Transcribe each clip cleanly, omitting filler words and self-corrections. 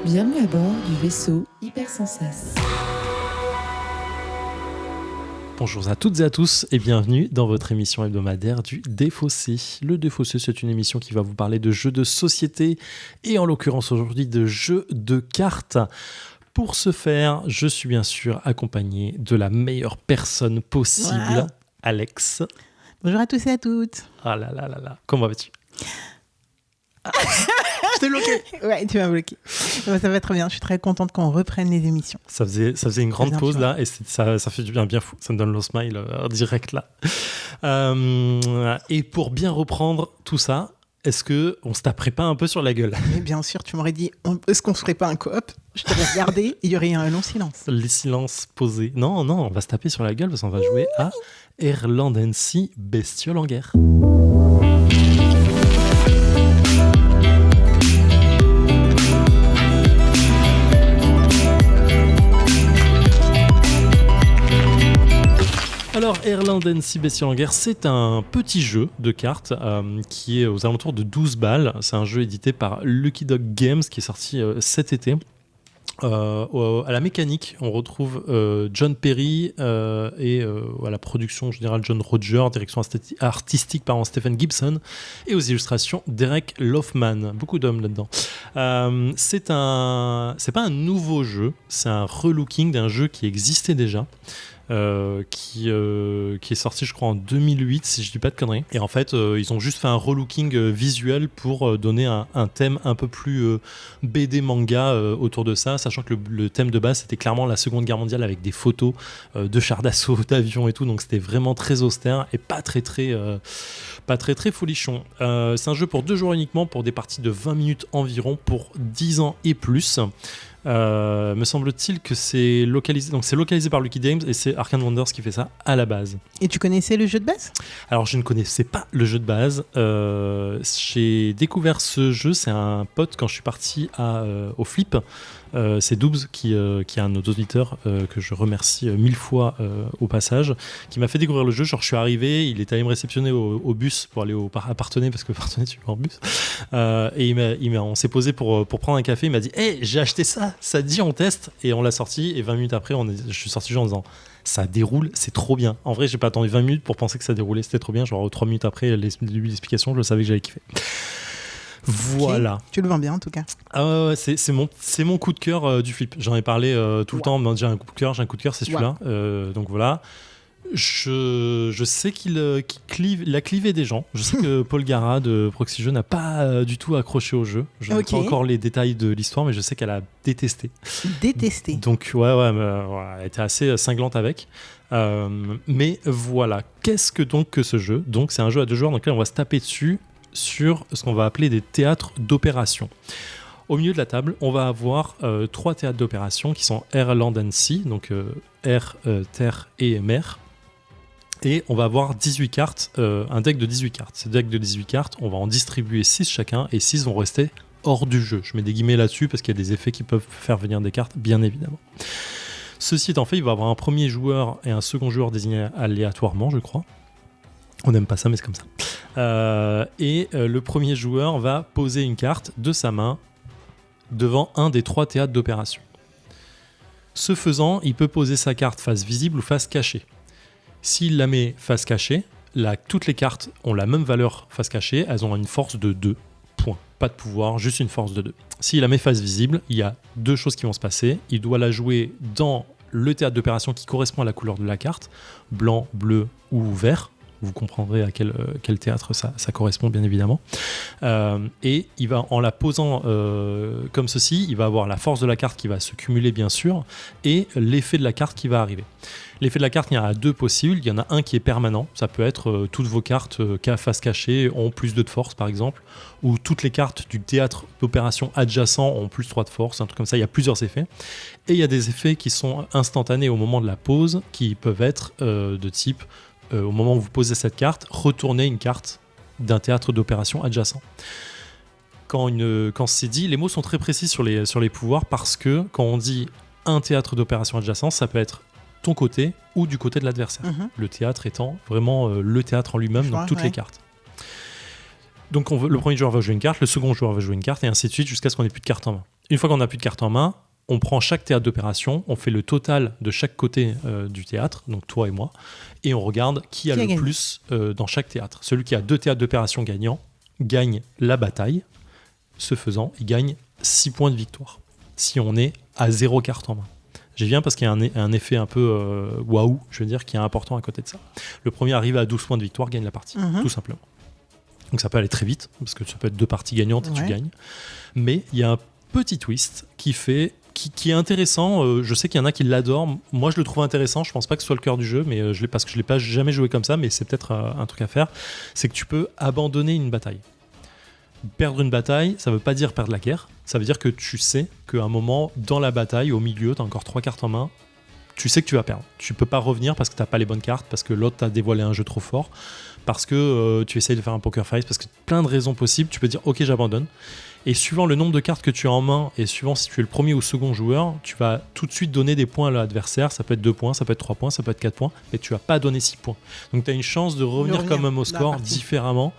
Bienvenue à bord du vaisseau Hypersensas. Bonjour à toutes et à tous et bienvenue dans votre émission hebdomadaire du Défaussé. Le Défaussé, c'est une émission qui va vous parler de jeux de société et en l'occurrence aujourd'hui de jeux de cartes. Pour ce faire, je suis bien sûr accompagné de la meilleure personne possible, Wow. Alex. Bonjour à tous et à toutes. Ah là là là là, comment vas-tu? Je t'ai bloqué. Ouais, tu m'as bloqué. Ça va très bien. Je suis très contente qu'on reprenne les émissions. Ça faisait une grande bien, pause tu vois. là et ça fait du bien fou. Ça me donne le smile direct là. Et pour bien reprendre tout ça, est-ce qu'on se taperait pas un peu sur la gueule? Mais bien sûr, tu m'aurais dit, est-ce qu'on ferait pas un coop? Je t'aurais regardé et il y aurait eu un long silence. Les silences posés. Non, on va se taper sur la gueule parce qu'on va jouer à Erlandency Bestiole en guerre. Alors, Erlandency Bestiole en guerre, c'est un petit jeu de cartes qui est aux alentours de 12 balles. C'est un jeu édité par Lucky Dog Games qui est sorti cet été. À la mécanique, on retrouve John Perry et à la production générale John Roger, direction artistique par Stephen Gibson et aux illustrations Derek Loffman. Beaucoup d'hommes là-dedans. C'est pas un nouveau jeu, c'est un relooking d'un jeu qui existait déjà. Qui est sorti je crois en 2008 si je dis pas de conneries, et en fait ils ont juste fait un relooking visuel pour donner un thème un peu plus BD manga autour de ça, sachant que le thème de base c'était clairement la Seconde Guerre mondiale avec des photos de chars d'assaut, d'avions et tout, donc c'était vraiment très austère et pas très folichon. C'est un jeu pour 2 joueurs uniquement, pour des parties de 20 minutes environ, pour 10 ans et plus. Me semble-t-il que c'est localisé par Lucky Games et c'est Arcane Wonders qui fait ça à la base. Et tu connaissais le jeu de base? Alors je ne connaissais pas le jeu de base. J'ai découvert ce jeu, c'est un pote quand je suis parti au Flip. C'est Doobs qui est un de nos auditeurs que je remercie 1000 fois au passage, qui m'a fait découvrir le jeu. Genre je suis arrivé, il est allé me réceptionner au bus pour aller à Parthenay, parce que Parthenay tu vas en bus, et on s'est posé pour prendre un café. Il m'a dit hey, j'ai acheté ça te dit on teste? Et on l'a sorti, et 20 minutes après je suis sorti en disant ça déroule, c'est trop bien. En vrai j'ai pas attendu 20 minutes pour penser que ça déroulait, c'était trop bien. Genre 3 minutes après l'explication, je savais que j'avais kiffé. Voilà. Okay. Tu le vends bien en tout cas. Ah ouais, c'est mon coup de cœur du Flip. J'en ai parlé tout le temps. J'ai un coup de cœur, c'est celui-là. Donc voilà. Je sais qu'il a clivé des gens. Je sais que Paul Gara de Proxy Jeux n'a pas du tout accroché au jeu. Je n'ai pas encore les détails de l'histoire, mais je sais qu'elle a détesté. Donc ouais, elle était assez cinglante avec. Mais voilà. Qu'est-ce que donc que ce jeu? Donc c'est un jeu à 2 joueurs dans lequel on va se taper dessus sur ce qu'on va appeler des théâtres d'opération. Au milieu de la table, on va avoir 3 théâtres d'opération qui sont Erlandency, donc air, terre et mer. Et on va avoir 18 cartes, un deck de 18 cartes. Ces decks de 18 cartes, on va en distribuer 6 chacun, et 6 vont rester hors du jeu. Je mets des guillemets là-dessus parce qu'il y a des effets qui peuvent faire venir des cartes, bien évidemment. Ceci étant fait, il va y avoir un premier joueur et un second joueur désignés aléatoirement, je crois. On n'aime pas ça, mais c'est comme ça. Le premier joueur va poser une carte de sa main devant un des 3 théâtres d'opération. Ce faisant, il peut poser sa carte face visible ou face cachée. S'il la met face cachée, toutes les cartes ont la même valeur face cachée, elles ont une force de 2 points. Pas de pouvoir, juste une force de 2. S'il la met face visible, il y a 2 choses qui vont se passer. Il doit la jouer dans le théâtre d'opération qui correspond à la couleur de la carte, blanc, bleu ou vert. Vous comprendrez à quel théâtre ça correspond, bien évidemment. Et il va, en la posant comme ceci, il va avoir la force de la carte qui va se cumuler, bien sûr, et l'effet de la carte qui va arriver. L'effet de la carte, il y en a 2 possibles. Il y en a un qui est permanent. Ça peut être toutes vos cartes face cachée ont plus 2 de force, par exemple, ou toutes les cartes du théâtre d'opération adjacent ont plus 3 de force, un truc comme ça. Il y a plusieurs effets. Et il y a des effets qui sont instantanés au moment de la pose, qui peuvent être de type... au moment où vous posez cette carte, retournez une carte d'un théâtre d'opération adjacent. Quand c'est dit, les mots sont très précis sur les pouvoirs, parce que quand on dit un théâtre d'opération adjacent, ça peut être ton côté ou du côté de l'adversaire. Le théâtre étant vraiment le théâtre en lui-même, donc toutes les cartes. Donc le premier joueur va jouer une carte, le second joueur va jouer une carte, et ainsi de suite jusqu'à ce qu'on ait plus de cartes en main. Une fois qu'on n'a plus de cartes en main, on prend chaque théâtre d'opération, on fait le total de chaque côté du théâtre, donc toi et moi, et on regarde qui a le gagné. plus dans chaque théâtre. Celui qui a 2 théâtres d'opération gagnants gagne la bataille. Ce faisant, il gagne 6 points de victoire. Si on est à 0 carte en main. J'y viens parce qu'il y a un effet un peu waouh, je veux dire, qui est important à côté de ça. Le premier arrivé à 12 points de victoire gagne la partie, tout simplement. Donc ça peut aller très vite, parce que ça peut être 2 parties gagnantes et tu gagnes. Mais il y a un petit twist qui est intéressant. Je sais qu'il y en a qui l'adorent. Moi, je le trouve intéressant. Je pense pas que ce soit le cœur du jeu, mais parce que je l'ai pas jamais joué comme ça, mais c'est peut-être un truc à faire. C'est que tu peux abandonner une bataille. Perdre une bataille, ça veut pas dire perdre la guerre. Ça veut dire que tu sais qu'à un moment, dans la bataille, au milieu, tu as encore 3 cartes en main. Tu sais que tu vas perdre. Tu peux pas revenir parce que t'as pas les bonnes cartes, parce que l'autre t'a dévoilé un jeu trop fort, parce que tu essayes de faire un poker face, parce que plein de raisons possibles. Tu peux dire ok, j'abandonne. Et suivant le nombre de cartes que tu as en main, et suivant si tu es le premier ou second joueur, tu vas tout de suite donner des points à l'adversaire. Ça peut être 2 points, ça peut être 3 points, ça peut être 4 points, mais tu vas pas donner 6 points. Donc tu as une chance de revenir quand même au score différemment.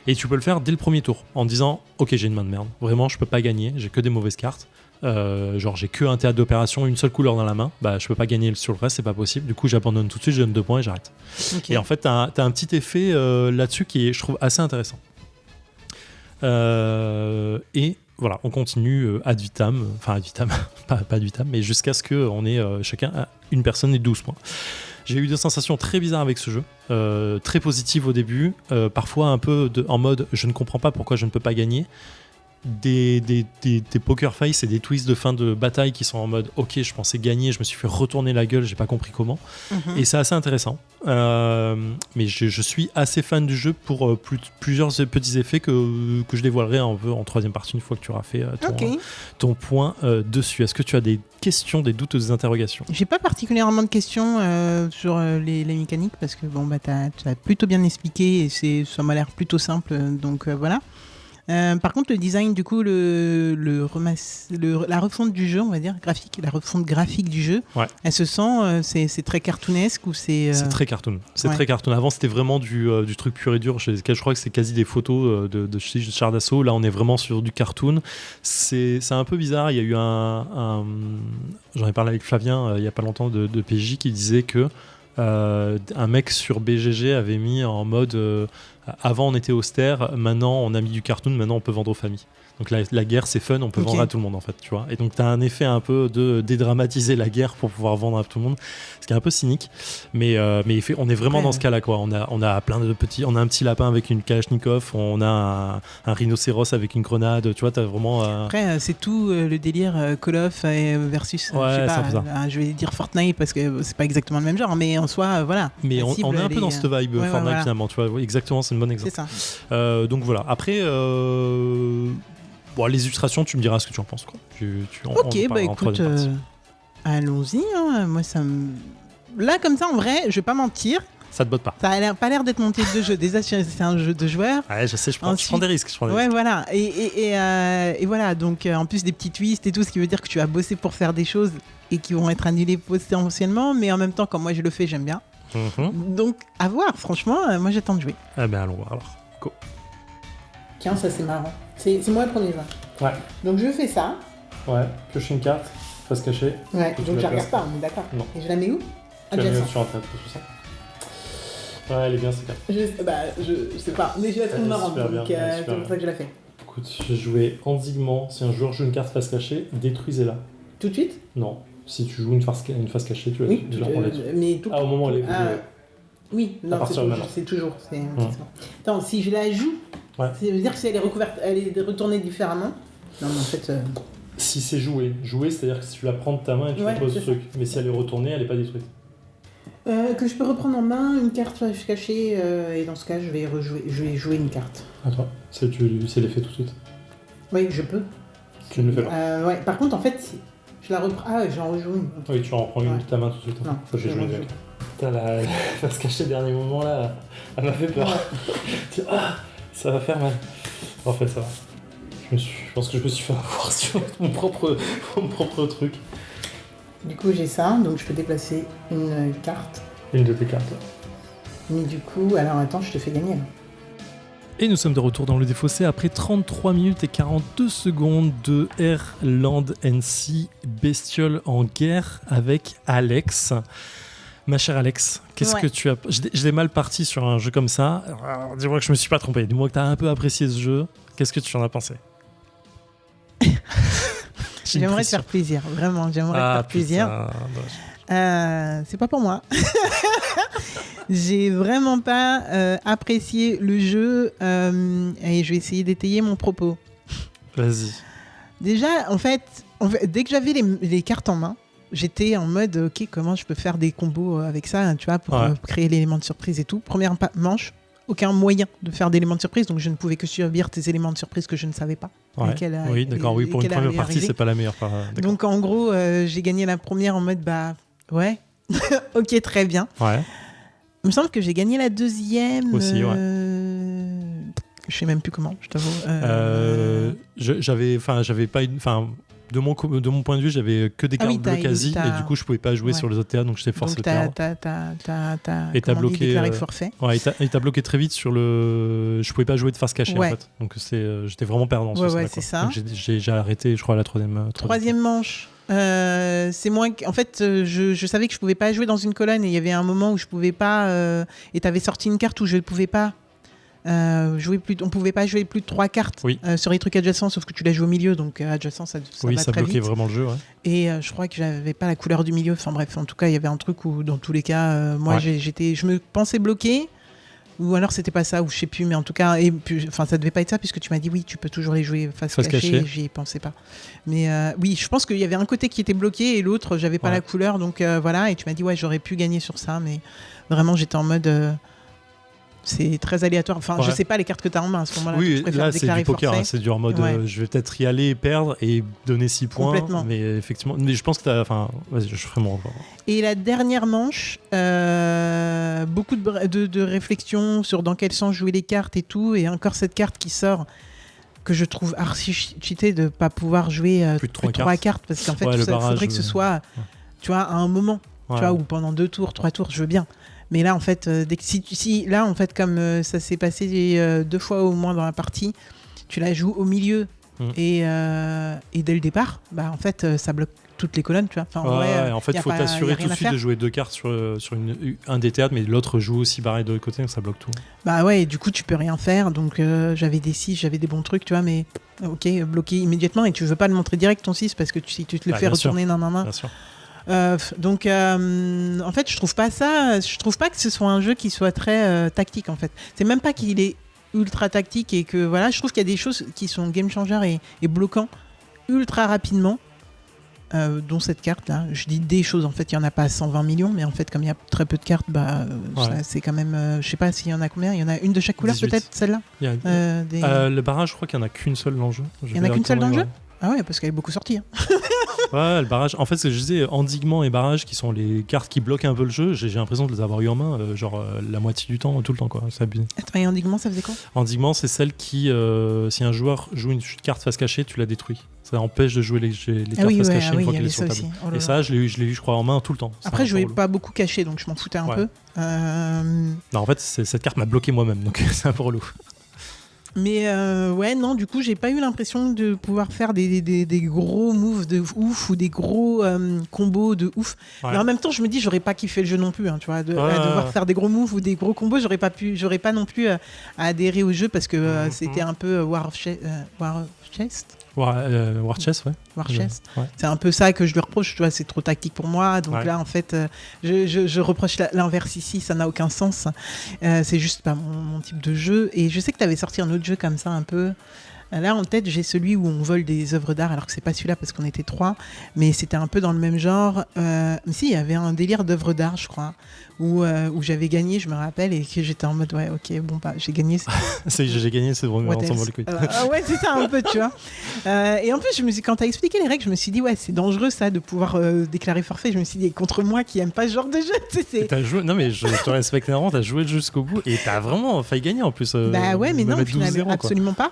Et tu peux le faire dès le premier tour, en disant ok, j'ai une main de merde, vraiment je peux pas gagner, j'ai que des mauvaises cartes. Genre j'ai que un théâtre d'opération, une seule couleur dans la main, bah je peux pas gagner sur le reste, c'est pas possible, du coup j'abandonne tout de suite, je donne 2 points et j'arrête. Et en fait t'as un petit effet là-dessus qui est, je trouve, assez intéressant. Et voilà, on continue ad vitam, pas ad vitam, mais jusqu'à ce qu'on ait chacun une personne et 12 points. J'ai eu des sensations très bizarres avec ce jeu, très positives au début, parfois un peu en mode je ne comprends pas pourquoi je ne peux pas gagner. Des poker face et des twists de fin de bataille qui sont en mode ok, je pensais gagner, je me suis fait retourner la gueule, j'ai pas compris comment. Et c'est assez intéressant. Mais je suis assez fan du jeu pour plusieurs petits effets que je dévoilerai en troisième partie une fois que tu auras fait ton point dessus. Est-ce que tu as des questions, des doutes, des interrogations? J'ai pas particulièrement de questions sur les mécaniques parce que bon, bah, t'as plutôt bien expliqué et ça m'a l'air plutôt simple, donc voilà. Par contre, le design, du coup, la refonte du jeu, on va dire, la refonte graphique du jeu, elle se sent, c'est très cartoonesque ou c'est... C'est très cartoon. C'est très cartoon. Avant, c'était vraiment du truc pur et dur. Je crois que c'est quasi des photos de chars d'assaut. Là, on est vraiment sur du cartoon. C'est un peu bizarre. Il y a eu j'en ai parlé avec Flavien il y a pas longtemps de PJ qui disait que un mec sur BGG avait mis en mode avant on était austère, maintenant on a mis du cartoon, maintenant on peut vendre aux familles. Donc la guerre c'est fun, on peut vendre à tout le monde en fait, tu vois. Et donc t'as un effet un peu de dédramatiser la guerre pour pouvoir vendre à tout le monde, ce qui est un peu cynique. Mais on est vraiment dans ce cas-là quoi. On a plein de petits, on a un petit lapin avec une Kalachnikov, on a un rhinocéros avec une grenade, tu vois. T'as vraiment. Après c'est tout le délire Call of versus. Je vais dire Fortnite parce que c'est pas exactement le même genre, mais en soi voilà. Mais on est un peu dans cette vibe Fortnite finalement, tu vois. Exactement, c'est une bonne exemple. C'est ça. Donc voilà. Après. Bon, les illustrations, tu me diras ce que tu en penses. Quoi. Ok, bah écoute, allons-y. Hein. Moi, là, comme ça, en vrai, je vais pas mentir. Ça te botte pas. Ça a pas l'air d'être mon type de jeu. Déjà, c'est un jeu de joueurs. Ouais, je sais, je prends des risques. Voilà. Et voilà, donc en plus des petits twists et tout, ce qui veut dire que tu as bossé pour faire des choses et qui vont être annulées potentiellement. Mais en même temps, quand moi je le fais, j'aime bien. Donc, à voir. Franchement, moi, j'attends de jouer. Ah ben, allons voir alors. Go. Tiens, ça, c'est marrant. C'est moi le premier joueur. Ouais. Donc je fais ça. Ouais, piocher une carte, face cachée. Ouais, donc je la regarde pas, on est d'accord. Non. Et je la mets où? Tu la mets sur un table, tout ça. Ouais, elle est bien cette carte. Je sais pas, mais je la trouve marrante, donc c'est pour ça que je la fais. Écoute, je vais jouer endiguement. Si un joueur joue une carte face cachée, détruisez-la. Tout de suite? Non. Si tu joues une face cachée, tu la prends là-dessus. Mais tout... au moment où elle est oui, non, c'est toujours. Attends, si je la joue, ça veut dire que si elle est recouverte, elle est retournée différemment. Non, mais en fait. Si c'est joué, c'est-à-dire que si tu la prends de ta main et tu poses le truc. Mais si elle est retournée, elle n'est pas détruite. Que je peux reprendre en main une carte cachée, et dans ce cas, je vais jouer une carte. Attends, c'est l'effet tout de suite. Oui, je peux. Tu ne le fais pas. Ouais. Par contre, en fait, je la reprends. Ah, j'en rejoue une. Okay. Oui, tu en reprends une de ta main tout de suite. Non, j'ai joué avec. Putain, la face cachée dernier moment là, elle m'a fait peur. Ouais. Ça va faire mal. En fait, ça va. Je pense que je me suis fait avoir sur mon propre truc. Du coup, j'ai ça, donc je peux déplacer une carte. Une de tes cartes. Mais du coup, alors attends, je te fais gagner là. Et nous sommes de retour dans le défaussé après 33 minutes et 42 secondes de Airland NC Bestiole en guerre avec Alex. Ma chère Alex, qu'est-ce que tu as... Je l'ai mal parti sur un jeu comme ça. Alors, dis-moi que je me suis pas trompé. Dis-moi que tu as un peu apprécié ce jeu. Qu'est-ce que tu en as pensé? J'aimerais te faire plaisir, vraiment. J'aimerais te faire plaisir. C'est pas pour moi. J'ai vraiment pas apprécié le jeu et je vais essayer d'étayer mon propos. Vas-y. Déjà, en fait, dès que j'avais les cartes en main, j'étais en mode ok, comment je peux faire des combos avec ça, tu vois, pour créer l'élément de surprise et tout. Première manche, aucun moyen de faire d'éléments de surprise, donc je ne pouvais que subir tes éléments de surprise que je ne savais pas. Oui, d'accord. Oui, pour une première partie, c'est pas la meilleure. Donc en gros, j'ai gagné la première en mode ouais, ok, très bien. Ouais. Il me semble que j'ai gagné la deuxième. Aussi, ouais. Je sais même plus comment, je t'avoue. J'avais pas une. De mon point de vue, j'avais que des cartes bleues quasi, et du coup, je pouvais pas jouer sur les autres théâtres, donc j'étais forcé de perdre. Et t'as bloqué. Déclaré forfait. Ouais, et t'as bloqué très vite sur le. Je pouvais pas jouer de face cachée en fait, donc j'étais vraiment perdant. C'est ça. Donc j'ai arrêté, je crois, à la troisième manche. C'est moins. En fait, je savais que je pouvais pas jouer dans une colonne, et il y avait un moment où je pouvais pas. Et t'avais sorti une carte où je ne pouvais pas. On pouvait pas jouer plus de 3 cartes sur les trucs adjacents, sauf que tu l'as joué au milieu, donc adjacent ça va ça très bloquait vite. vraiment le jeu. Et je crois que j'avais pas la couleur du milieu. Enfin bref, en tout cas, il y avait un truc où dans tous les cas, moi je me pensais bloqué, ou alors c'était pas ça, ou je sais plus, mais en tout cas, ça devait pas être ça puisque tu m'as dit oui, tu peux toujours les jouer face cachée. J'y pensais pas. Mais oui, je pense qu'il y avait un côté qui était bloqué et l'autre, j'avais pas la couleur, donc voilà. Et tu m'as dit j'aurais pu gagner sur ça, mais vraiment j'étais en mode. C'est très aléatoire. Enfin, je sais pas les cartes que tu as en main à ce moment-là. Oui, là, c'est du poker. C'est du en mode je vais peut-être y aller, perdre et donner 6 points. Complètement. Mais effectivement, je pense que tu as. Enfin, vas-y, je ferai mon rapport. Et la dernière manche, beaucoup de réflexion sur dans quel sens jouer les cartes et tout. Et encore cette carte qui sort, que je trouve archi cheaté de ne pas pouvoir jouer plus de 3 cartes. Parce qu'en fait, il faudrait que ce soit tu vois, à un moment. Tu vois, ou pendant 2 tours, 3 tours, je veux bien. Mais là, en fait, là, en fait, comme ça s'est passé 2 fois au moins dans la partie, tu la joues au milieu et dès le départ, en fait, ça bloque toutes les colonnes, tu vois. Enfin, en fait, il faut t'assurer tout de suite de jouer 2 cartes sur un des théâtres, mais l'autre joue aussi pareil de l'autre côté, donc ça bloque tout. Et du coup, tu peux rien faire. Donc, j'avais des 6, j'avais des bons trucs, tu vois, mais ok, bloqué immédiatement. Et tu veux pas le montrer direct ton 6 parce que si tu te le fais retourner, Bien sûr. Donc en fait je trouve pas que ce soit un jeu qui soit très tactique en fait. C'est même pas qu'il est ultra tactique et que voilà, je trouve qu'il y a des choses qui sont game changer et bloquants ultra rapidement, dont cette carte là. Je dis des choses, en fait il y en a pas 120 millions, mais en fait comme il y a très peu de cartes, ça, c'est quand même je sais pas s'il y en a combien, il y en a une de chaque couleur 18. Peut-être celle-là. Le barrage, je crois qu'il y en a qu'une seule dans le jeu. Il y en a qu'une seule dans le jeu. Ah ouais, parce qu'elle est beaucoup sortie. Le barrage. En fait, ce que je disais, endiguement et barrage, qui sont les cartes qui bloquent un peu le jeu, j'ai l'impression de les avoir eu en main, la moitié du temps, tout le temps, quoi. C'est abusé. Attends, et endiguement, ça faisait quoi? Endiguement, c'est celle qui, si un joueur joue une carte face cachée, tu la détruis. Ça empêche de jouer les cartes face cachée une fois qu'elles sont sur le tableau. Et ça, je l'ai eu, je crois, en main tout le temps. Après, je jouais pas beaucoup caché, donc je m'en foutais un peu. Non, en fait, cette carte m'a bloqué moi-même, donc c'est un peu relou. Mais non, du coup, j'ai pas eu l'impression de pouvoir faire des gros moves de ouf ou des gros combos de ouf. Mais en même temps, je me dis, j'aurais pas kiffé le jeu non plus, hein, tu vois, devoir faire des gros moves ou des gros combos, j'aurais pas non plus adhéré au jeu parce que c'était un peu War Chest. War Chest, ouais. War Chest. C'est un peu ça que je lui reproche, tu vois, c'est trop tactique pour moi. Donc là, en fait, je reproche l'inverse ici, ça n'a aucun sens. C'est juste pas mon type de jeu. Et je sais que tu avais sorti un autre jeu comme ça, un peu. Là, en tête, j'ai celui où on vole des œuvres d'art, alors que c'est pas celui-là parce qu'on était 3, mais c'était un peu dans le même genre. Mais si, il y avait un délire d'œuvres d'art, je crois, où j'avais gagné, je me rappelle, et que j'étais en mode, j'ai gagné. J'ai gagné, c'est vraiment ensemble le coup. C'est ça un peu, tu vois. Et en plus, quand t'as expliqué les règles, je me suis dit, c'est dangereux ça, de pouvoir déclarer forfait. Je me suis dit, contre moi qui aime pas ce genre de jeu. T'as joué... Non, mais je te respecte énormément, t'as joué le jeu jusqu'au bout, et t'as vraiment failli gagner en plus. Mais non, au final, absolument pas.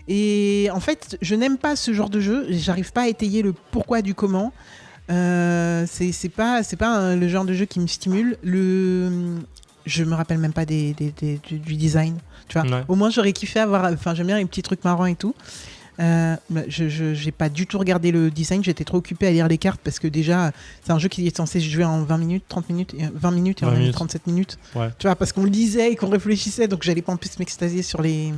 Et en fait, je n'aime pas ce genre de jeu. J'arrive pas à étayer le pourquoi du comment. C'est pas le genre de jeu qui me stimule. je me rappelle même pas du design. Tu vois, Ouais. au moins j'aurais kiffé avoir. Enfin, j'aime bien les petits trucs marrants et tout. Je n'ai pas du tout regardé le design, j'étais trop occupée à lire les cartes parce que déjà, c'est un jeu qui est censé se jouer en 20 minutes, 30 minutes, 20 minutes et on a mis 37 minutes. Ouais. Tu vois, parce qu'on le lisait et qu'on réfléchissait, donc j'allais pas en plus m'extasier sur les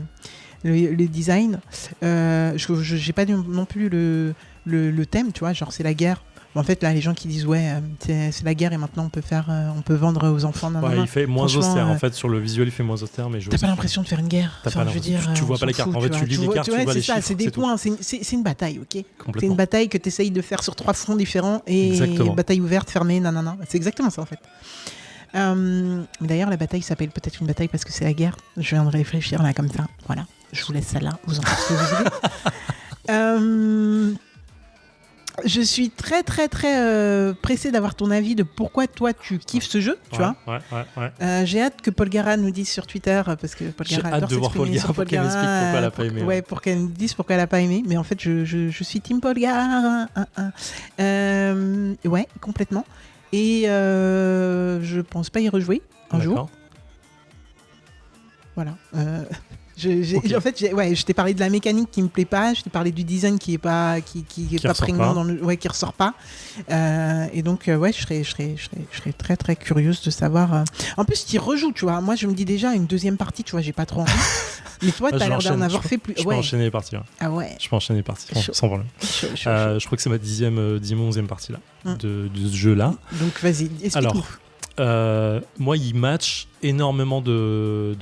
designs. J'ai pas non plus le thème, tu vois, genre c'est la guerre. Bon, en fait, là, les gens qui disent ouais, c'est la guerre et maintenant on peut vendre aux enfants. Ouais, il fait moins Franchement, austère. En fait, sur le visuel, il fait moins austère, mais t'as pas l'impression de faire une guerre. T'as Enfin, pas je veux dire, tu vois on pas les s'en cartes. fout, En fait, tu tu lis les cartes, tu vois les c'est chiffres. ça, c'est des tout. points, c'est une bataille, ok. C'est Complètement. une bataille que tu essayes de faire sur 3 fronts différents et Exactement. bataille ouverte, fermée, nanana. C'est exactement ça en fait. Mais d'ailleurs, la bataille s'appelle peut-être une bataille parce que c'est la guerre. Je viens de réfléchir là comme ça. Voilà, je vous laisse ça là. Vous en faites ce que vous voulez. Je suis très très très pressée d'avoir ton avis de pourquoi toi tu kiffes ce jeu, tu vois. Ouais. J'ai hâte que Paul Gara nous dise sur Twitter parce que Paul J'ai Gara hâte adore de voir Paul s'exprimer Gara sur pour qu'elle m'explique pourquoi elle a pas aimé. Ouais, pour qu'elle nous dise pourquoi elle a pas aimé. Mais en fait, je suis Team Paul Gara. Ouais, complètement. Et je pense pas y rejouer un jour. Voilà. Okay. En fait, je t'ai parlé de la mécanique qui me plaît pas, je t'ai parlé du design qui est pas prégnant dans le, qui ressort pas. Et donc ouais, je serais très très curieuse de savoir. En plus, tu rejoues, tu vois. Moi, je me dis déjà une deuxième partie, tu vois, j'ai pas trop envie. Mais toi, t'as l'air d'en avoir fait plus. Je peux enchaîner les parties. Ah ouais. Je peux enchaîner les parties sans problème. Je crois que c'est ma 11e partie là de ce jeu là. Donc vas-y, explique-nous. Alors, moi, il match énormément de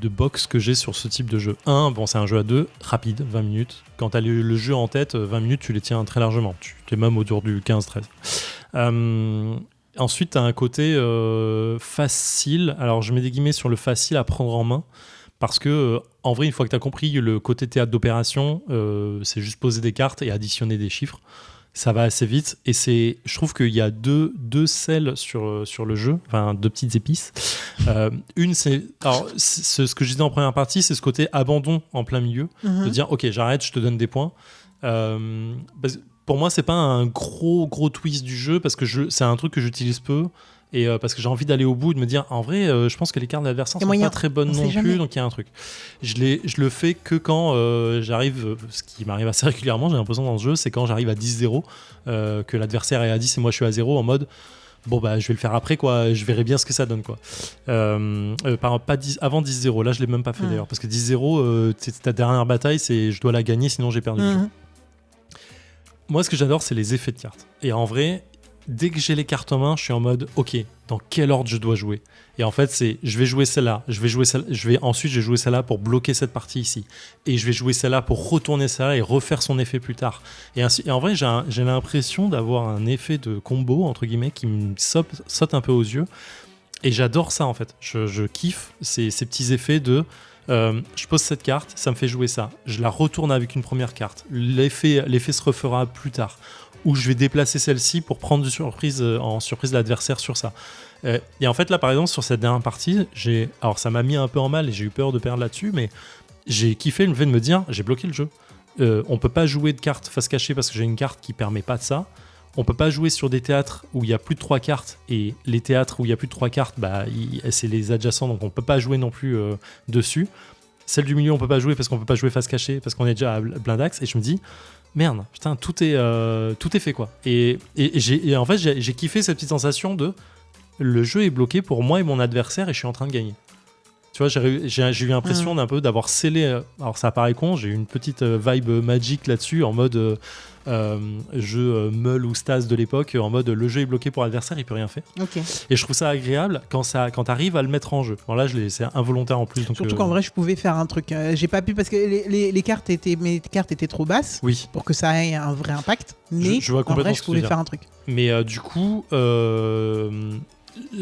box que j'ai sur ce type de jeu. C'est un jeu à 2, rapide, 20 minutes. Quand tu as le jeu en tête, 20 minutes, tu les tiens très largement. Tu es même autour du 15-13. Ensuite, tu as un côté facile. Alors, je mets des guillemets sur le facile à prendre en main. Parce que, en vrai, une fois que tu as compris le côté théâtre d'opération, c'est juste poser des cartes et additionner des chiffres. Ça va assez vite et je trouve qu'il y a deux sels sur le jeu, enfin 2 petites épices. Une, c'est ce que je disais en première partie, c'est ce côté abandon en plein milieu, de dire ok, j'arrête, je te donne des points. Pour moi, c'est pas un gros twist du jeu parce que c'est un truc que j'utilise peu. Et parce que j'ai envie d'aller au bout, de me dire en vrai, je pense que les cartes de l'adversaire sont pas très bonnes non plus, donc il y a un truc. Je le fais que quand j'arrive, ce qui m'arrive assez régulièrement, j'ai l'impression dans ce jeu, c'est quand j'arrive à 10-0, que l'adversaire est à 10 et moi je suis à 0, en mode bon bah je vais le faire après quoi, je verrai bien ce que ça donne quoi. Pas 10, avant 10-0, là je l'ai même pas fait d'ailleurs, parce que 10-0, ta dernière bataille, c'est je dois la gagner sinon j'ai perdu le jeu. Moi ce que j'adore, c'est les effets de cartes. Et en vrai, dès que j'ai les cartes en main, je suis en mode ok, dans quel ordre je dois jouer. Et en fait, c'est je vais jouer celle-là, ensuite je vais jouer celle-là pour bloquer cette partie ici, et je vais jouer celle-là pour retourner celle-là et refaire son effet plus tard. Et en vrai, j'ai l'impression d'avoir un effet de combo entre guillemets qui me saute un peu aux yeux. Et j'adore ça en fait. Je kiffe ces petits effets de je pose cette carte, ça me fait jouer ça. Je la retourne avec une première carte. L'effet se refera plus tard. Ou je vais déplacer celle-ci pour prendre en surprise l'adversaire sur ça. Et en fait, là, par exemple, sur cette dernière partie, alors ça m'a mis un peu en mal et j'ai eu peur de perdre là-dessus, mais j'ai kiffé le fait de me dire, j'ai bloqué le jeu. On peut pas jouer de cartes face cachée parce que j'ai une carte qui permet pas de ça. On peut pas jouer sur des théâtres où il y a plus de 3 cartes, et les théâtres où il y a plus de 3 cartes, c'est les adjacents, donc on peut pas jouer non plus dessus. Celle du milieu, on peut pas jouer parce qu'on peut pas jouer face cachée parce qu'on est déjà à blindax, et je me dis merde, putain, tout est fait quoi. Et en fait, j'ai kiffé cette petite sensation de le jeu est bloqué pour moi et mon adversaire et je suis en train de gagner. Tu vois, j'ai eu l'impression d'un peu d'avoir scellé. Alors ça paraît con, j'ai eu une petite vibe magique là-dessus, en mode jeu Meul ou Stas de l'époque, en mode le jeu est bloqué pour l'adversaire, il peut rien faire. Okay. Et je trouve ça agréable quand t'arrives à le mettre en jeu. Bon là, c'est involontaire en plus. Donc, surtout qu'en vrai, je pouvais faire un truc. J'ai pas pu parce que mes cartes étaient trop basses. Oui. Pour que ça ait un vrai impact. Mais je vois en vrai, je pouvais faire un truc. Mais du coup.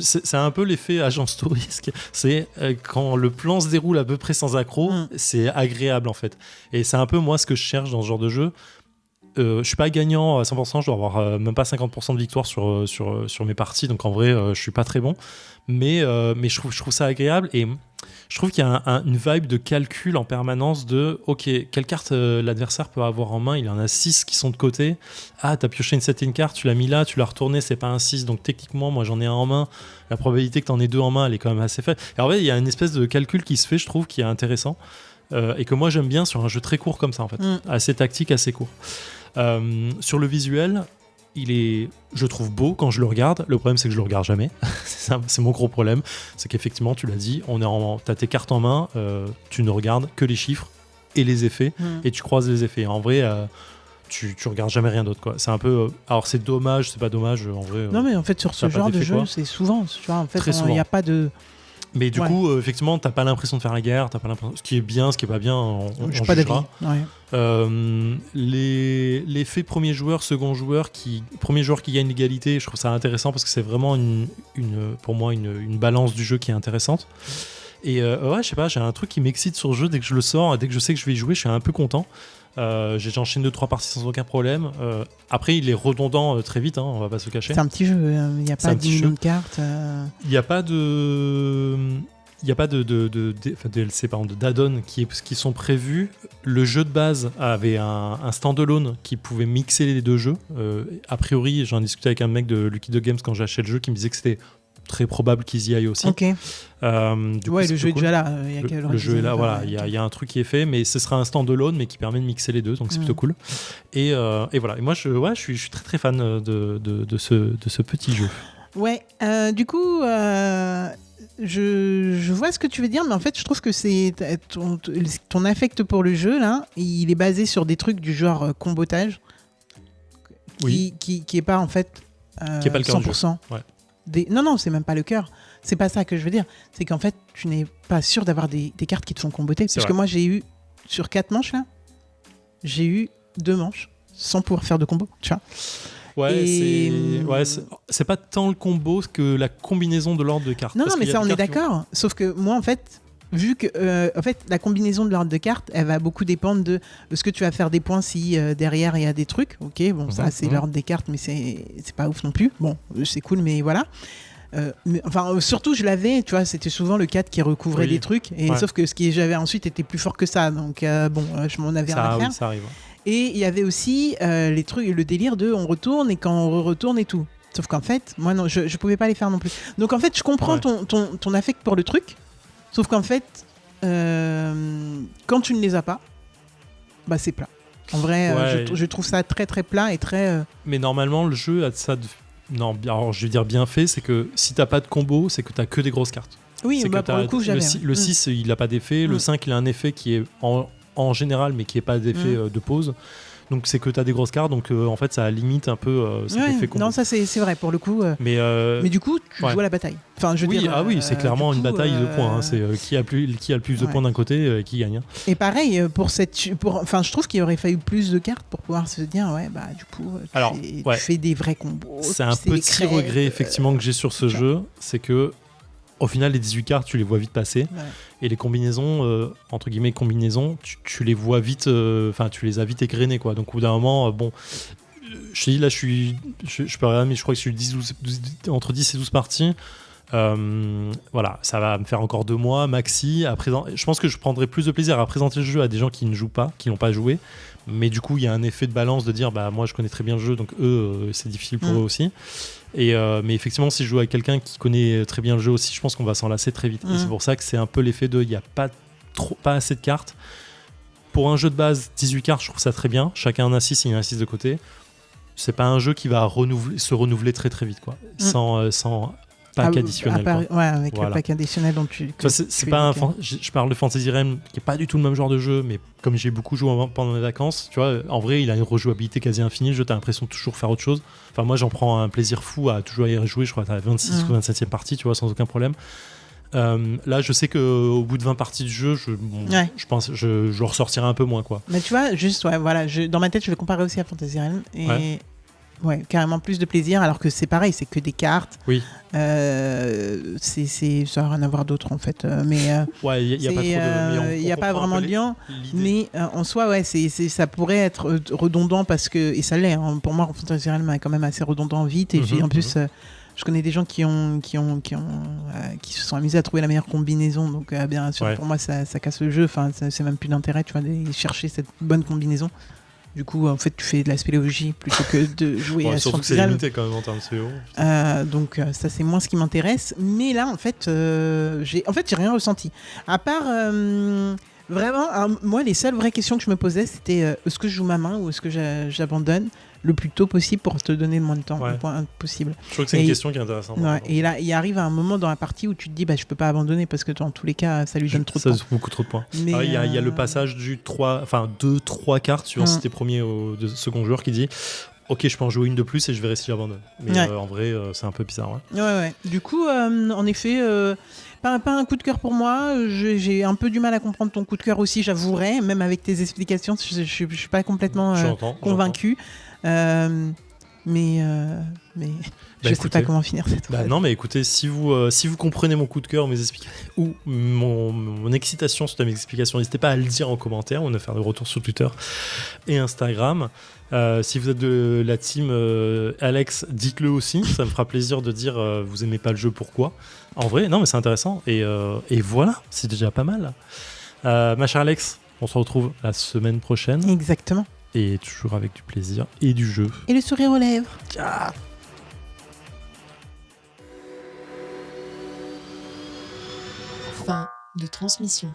C'est un peu l'effet agence touriste. C'est quand le plan se déroule à peu près sans accroc, c'est agréable en fait. Et c'est un peu moi ce que je cherche dans ce genre de jeu. je suis pas gagnant à 100%, je dois avoir même pas 50% de victoire sur mes parties, donc en vrai, je suis pas très bon. Mais je trouve ça agréable et je trouve qu'il y a une vibe de calcul en permanence de ok, quelle carte l'adversaire peut avoir en main, il en a 6 qui sont de côté. Ah, t'as pioché une 7 et une carte, tu l'as mis là, tu l'as retourné, c'est pas un 6, donc techniquement, moi j'en ai un en main. La probabilité que t'en aies 2 en main, elle est quand même assez faible. Et en fait, il y a une espèce de calcul qui se fait, je trouve, qui est intéressant et que moi j'aime bien sur un jeu très court comme ça en fait, assez tactique, assez court. Sur le visuel, il est, je trouve, beau quand je le regarde. Le problème, c'est que je le regarde jamais. c'est mon gros problème. C'est qu'effectivement, tu l'as dit, t'as tes cartes en main, tu ne regardes que les chiffres et les effets, et tu croises les effets. En vrai, tu regardes jamais rien d'autre, quoi. C'est un peu. Alors, c'est dommage, c'est pas dommage, en vrai. Non, mais en fait, sur ce genre de jeu, c'est souvent. Tu vois, en fait, il n'y a pas de. Mais du coup, effectivement, t'as pas l'impression de faire la guerre, t'as pas l'impression. Ce qui est bien, ce qui est pas bien, on suis pas d'avis. L'effet premier joueur, second joueur, premier joueur qui gagne l'égalité, je trouve ça intéressant parce que c'est vraiment pour moi une balance du jeu qui est intéressante. Et ouais, je sais pas, j'ai un truc qui m'excite sur le jeu dès que je le sors, dès que je sais que je vais y jouer, je suis un peu content. J'enchaîne 2-3 parties sans aucun problème. Après, il est redondant très vite, hein, on va pas se cacher. C'est un petit jeu, il n'y a pas 10 millions de cartes. Il n'y a pas de. Il n'y a pas de DLC, d'add-on qui sont prévus. Le jeu de base avait un standalone qui pouvait mixer les deux jeux. A priori, j'en discutais avec un mec de Lucky Dog Games quand j'ai acheté le jeu qui me disait que c'était très probable qu'ils y aillent aussi. Ok. Du coup, le jeu est déjà là. Le jeu est là, voilà. Il y a un truc qui est fait, mais ce sera un standalone, mais qui permet de mixer les deux, donc c'est plutôt cool. Et voilà. Et moi, je suis très très fan de ce petit jeu. Ouais. Du coup. Je vois ce que tu veux dire, mais en fait, je trouve que c'est ton affect pour le jeu, là, il est basé sur des trucs du genre combotage, qui est pas en fait qui est pas le cœur 100%. Du jeu. Ouais. Non, c'est même pas le cœur. C'est pas ça que je veux dire. C'est qu'en fait, tu n'es pas sûr d'avoir des cartes qui te font comboter. Parce que moi, j'ai eu, sur 4 manches, là, j'ai eu 2 manches sans pouvoir faire de combo, tu vois. Ouais, c'est pas tant le combo que la combinaison de l'ordre de cartes. Non, mais ça, on est d'accord. Sauf que moi, en fait, vu que en fait, la combinaison de l'ordre de cartes, elle va beaucoup dépendre de ce que tu vas faire des points si derrière il y a des trucs. Ok, bon, ça, c'est l'ordre des cartes, mais c'est pas ouf non plus. Bon, c'est cool, mais voilà. Mais, enfin, surtout, je l'avais, tu vois, c'était souvent le 4 qui recouvrait des trucs. Et sauf que ce que j'avais ensuite était plus fort que ça. Donc, bon, je m'en avais rien à faire. Oui, ça arrive. Et il y avait aussi les trucs, le délire de on retourne et quand on retourne et tout. Sauf qu'en fait, moi non, je pouvais pas les faire non plus. Donc en fait, je comprends ton affect pour le truc. Sauf qu'en fait, quand tu ne les as pas, bah c'est plat. En vrai, je trouve ça très très plat et très. Mais normalement, le jeu a ça. Non, alors je vais dire bien fait, c'est que si t'as pas de combo, c'est que t'as que des grosses cartes. Oui, bah, pour le coup, j'avais. Le 6, il a pas d'effet. Le 5, il a un effet qui est en général, mais qui n'est pas d'effet de pause. Donc c'est que tu as des grosses cartes, donc en fait ça limite un peu cet effet combo. Non, ça c'est vrai pour le coup. Mais du coup, tu joues à la bataille. Enfin, je veux dire, c'est clairement une bataille de points. Hein. C'est qui a le plus de points d'un côté qui gagne. Hein. Et pareil, enfin, je trouve qu'il aurait fallu plus de cartes pour pouvoir se dire, du coup, tu fais des vrais combos. C'est un petit regret effectivement que j'ai sur ce jeu, c'est que au final, les 18 cartes, tu les vois vite passer. Ouais. Et les combinaisons, entre guillemets, tu les vois vite, tu les as vite égrenées, quoi. Donc, au bout d'un moment, bon, je te dis, là, je peux regarder, mais je crois que je suis entre 10 et 12 parties. Voilà, ça va me faire encore 2 mois, maxi. Je pense que je prendrai plus de plaisir à présenter le jeu à des gens qui ne jouent pas, qui n'ont pas joué. Mais du coup, il y a un effet de balance de dire, moi, je connais très bien le jeu, donc eux, c'est difficile pour eux aussi. Mais effectivement, si je joue avec quelqu'un qui connaît très bien le jeu aussi, je pense qu'on va s'en lasser très vite. Et c'est pour ça que c'est un peu l'effet de il n'y a pas assez de cartes. Pour un jeu de base, 18 cartes, je trouve ça très bien. Chacun en a 6, il y en a 6 de côté. C'est pas un jeu qui va se renouveler très très vite, quoi. Sans pack additionnel. Avec le pack additionnel dont je parle de Fantasy Realm, qui est pas du tout le même genre de jeu, mais comme j'ai beaucoup joué pendant mes vacances, tu vois, en vrai, il a une rejouabilité quasi infinie. Le jeu, t'as l'impression de toujours faire autre chose. Enfin, moi, j'en prends un plaisir fou à toujours y rejouer. Je crois que t'as 26 ou 27e partie, tu vois, sans aucun problème. Là, je sais qu'au bout de 20 parties du jeu, je pense je ressortirai un peu moins, quoi. Mais tu vois, juste, dans ma tête, je vais comparer aussi à Fantasy Realm. ouais, carrément plus de plaisir, alors que c'est pareil, c'est que des cartes. Oui. Ça n'a rien à voir d'autre en fait. Mais Ouais, il n'y a pas trop de. il n'y a pas vraiment de lien. Mais en soi, ouais, ça pourrait être redondant parce que, et ça l'est, hein, pour moi, Fantasy Realm est quand même assez redondant vite. Et puis en plus, je connais des gens qui se sont amusés à trouver la meilleure combinaison. Donc, bien sûr, pour moi, ça casse le jeu. Enfin, c'est même plus d'intérêt, tu vois, d'aller chercher cette bonne combinaison. Du coup, en fait, tu fais de la spéléologie plutôt que de jouer à surtout que c'est limité quand même en termes de spéléo. Donc, ça, c'est moins ce qui m'intéresse. Mais là, en fait, j'ai rien ressenti. À part, vraiment, moi, les seules vraies questions que je me posais, c'était est-ce que je joue ma main ou est-ce que j'abandonne le plus tôt possible pour te donner le moins de temps possible. Je trouve que c'est une question qui est intéressante. Ouais, et là, il arrive à un moment dans la partie où tu te dis, je peux pas abandonner parce que dans tous les cas, ça lui donne trop de points. Ça beaucoup trop de points. Mais il y a le passage du 2-3 cartes suivant si t'es premier ou second joueur qui dit ok, je peux en jouer une de plus et je verrai si j'abandonne. Mais en vrai, c'est un peu bizarre. Ouais. Du coup, en effet, pas un coup de cœur pour moi. J'ai un peu du mal à comprendre ton coup de cœur aussi, j'avouerai. Même avec tes explications, je suis pas complètement convaincu. Mais je sais pas comment finir cette phrase. Non, mais écoutez, si vous comprenez mon coup de cœur, mes explications ou mon excitation sur mes explications, n'hésitez pas à le dire en commentaire. On va faire des retours sur Twitter et Instagram. Si vous êtes de la team Alex, dites-le aussi. Ça me fera plaisir de dire vous aimez pas le jeu, pourquoi. En vrai, non, mais c'est intéressant. Et voilà, c'est déjà pas mal. Ma chère Alex, on se retrouve la semaine prochaine. Exactement. Et toujours avec du plaisir et du jeu. Et le sourire aux lèvres. Ah. Fin de transmission.